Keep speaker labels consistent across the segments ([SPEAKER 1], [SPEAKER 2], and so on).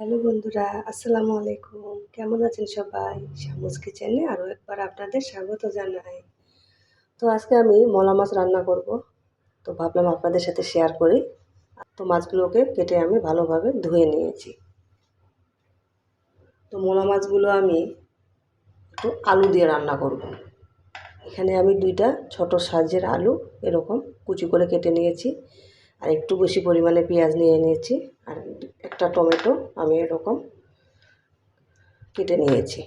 [SPEAKER 1] Hello বন্ধুরা, আসসালামু আলাইকুম। কেমন আছেন সবাই? শামুস কিচেনে আরও একবার আপনাদের স্বাগত জানাই। তো আজকে আমি মলা মাছ রান্না করব। তো ভাবলাম আপনাদের সাথে শেয়ার করি। তো মাছগুলোকে কেটে আমি ভালোভাবে ধুয়ে নিয়েছি। তো মলা মাছগুলো আমি একটু আলু দিয়ে রান্না করব। এখানে আমি 2টা ছোট সাইজের আলু এরকম কুচি করে কেটে নিয়েছি। আর একটু বেশি পরিমাণে পেঁয়াজ নিয়ে নিয়েছি। আর একটা টমেটো আমি এরকম কেটে নিয়েছি।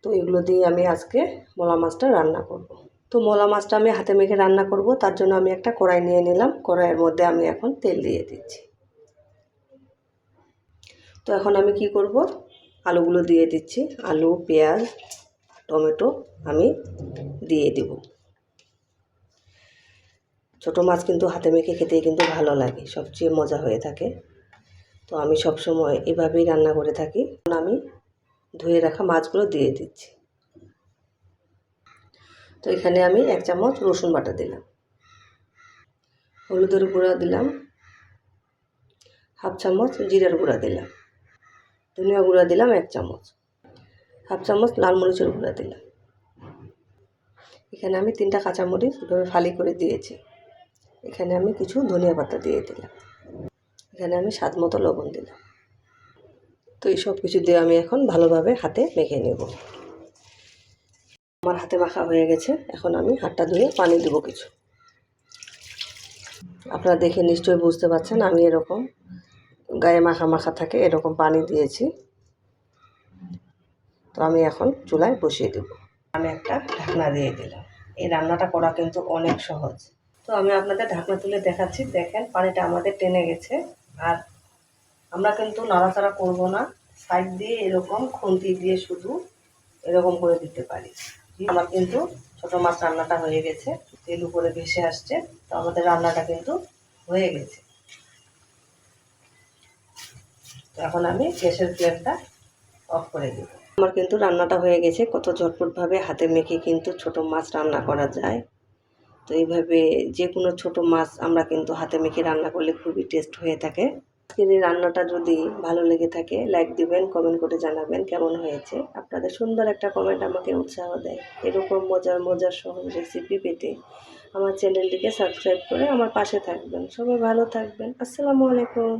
[SPEAKER 1] তো এগুলো দিয়ে আমি আজকে মলা মাছটা রান্না করব। তো মলা মাছটা আমি হাতে মেখে রান্না করব, তার জন্য আমি একটা কড়াই নিয়ে নিলাম। কড়াইয়ের মধ্যে আমি এখন তেল দিয়ে দিচ্ছি। তো এখন আমি কি করব, আলুগুলো দিয়ে দিচ্ছি। আলু, পেঁয়াজ, টমেটো আমি দিয়ে দেব। ছোটো মাছ কিন্তু হাতে মেখে খেতে কিন্তু ভালো লাগে, সবচেয়ে মজা হয়ে থাকে। তো আমি সবসময় এভাবেই রান্না করে থাকি। আমি ধুয়ে রাখা মাছগুলো দিয়ে দিচ্ছি। তো এখানে আমি 1 চামচ রসুন বাটা দিলাম, হলুদের গুঁড়া দিলাম, 1/2 চামচ জিরার গুঁড়া দিলাম, ধনিয়া গুঁড়া দিলাম 1 চামচ, 1/2 চামচ লাল মরিচের গুঁড়া দিলাম। এখানে আমি 3টা কাঁচামরিচ এভাবে ফালি করে দিয়েছি। এখানে আমি কিছু ধনিয়া পাতা দিয়ে দিলাম। এখানে আমি স্বাদ মতো লবণ দিলাম। তো এই সব কিছু দিয়ে আমি এখন ভালোভাবে হাতে মেখে নেব। আমার হাতে মাখা হয়ে গেছে। এখন আমি হাতটা ধুয়ে পানি দেব কিছু। আপনারা দেখে নিশ্চয়ই বুঝতে পারছেন আমি এরকম গায়ে মাখা মাখা থাকে এরকম পানি দিয়েছি। তো আমি এখন চুলায় বসিয়ে দেব। আমি একটা ঢাকনা দিয়ে দিলাম। এই রান্নাটা করা কিন্তু অনেক সহজ। তো আমি আপনাদের ঢাকনা তুলে দেখাচ্ছি। দেখেন পানিটা আমাদের টেনে গেছে। আর আমরা কিন্তু নাড়াচাড়া করব না, সাইড দিয়ে এরকম খুন্তি দিয়ে শুধু এরকম করে দিতে পারি। আমার কিন্তু ছোটো মাছ রান্নাটা হয়ে গেছে, তেল উপরে ভেসে আসছে। তো আমাদের রান্নাটা কিন্তু হয়ে গেছে। তো এখন আমি গ্যাসের ফ্লেমটা অফ করে দেব। আমার কিন্তু রান্নাটা হয়ে গেছে। কত ঝটপটভাবে হাতে মেখে কিন্তু ছোটো মাছ রান্না করা যায়। তো এইভাবে যে কোনো ছোটো মাছ আমরা কিন্তু হাতে মেখে রান্না করলে খুবই টেস্ট হয়ে থাকে। আজকের এই রান্নাটা যদি ভালো লেগে থাকে লাইক দিবেন, কমেন্ট করে জানাবেন কেমন হয়েছে। আপনাদের সুন্দর একটা কমেন্ট আমাকে উৎসাহ দেয়। এরকম মজার মজার সহজ রেসিপি পেতে আমার চ্যানেলটিকে সাবস্ক্রাইব করে আমার পাশে থাকবেন। সবাই ভালো থাকবেন। আসসালামু আলাইকুম।